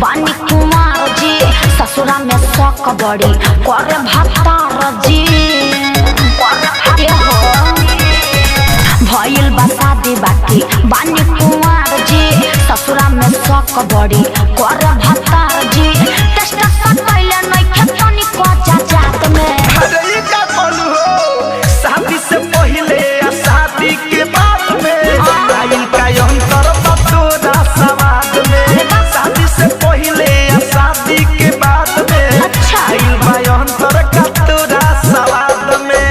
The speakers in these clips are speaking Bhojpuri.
बानी कुमार जी ससुरा में शौक बड़ी करे भत्तार जी भइल बा शादी बाकी बानी कुमार जी ससुरा में शौक बड़ी करे भत्तार जी टेस्ट सब पहले नहीं खेतनी को जात में अरे का बोलू हो शादी से पहले या शादी के बाद में आइल का अंतर बतोरा समाज में शादी से पहले या शादी के बाद में आइल बा अंतर का तोरा समाज में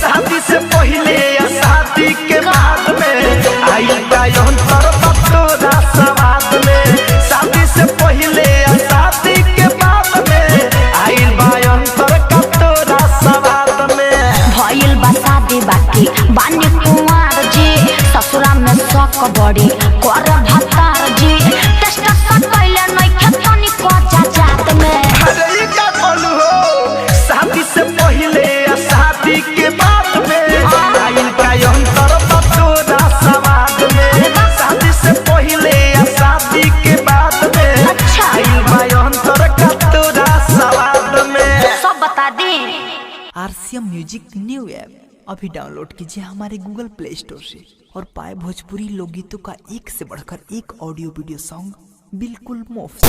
शादी से पहले या शादी के बाद में आइल का अंतर बतोरा समाज में शादी से पहले या शादी के बाद में आइल बा अंतर बतोरा समाज में भइल बा शादी बाकी बानी कुमार जी ससुरा में शौक बड़ी करे भत्तार जी टेस्ट सब पहले नहीं खेतनी को जात में अरे का बोलू हो शादी से पहले या शादी के बाद में आइल का अंतर बतोरा समाज में शादी से पहले या शादी के बाद में आइल बा अंतर बतोरा समाज में सब बता दी। आरसीएम म्यूजिक न्यू ऐप अभी डाउनलोड कीजिए हमारे गूगल प्ले स्टोर से और पाए भोजपुरी लोकगीतों का एक से बढ़कर एक ऑडियो वीडियो सॉन्ग बिल्कुल मुफ्त।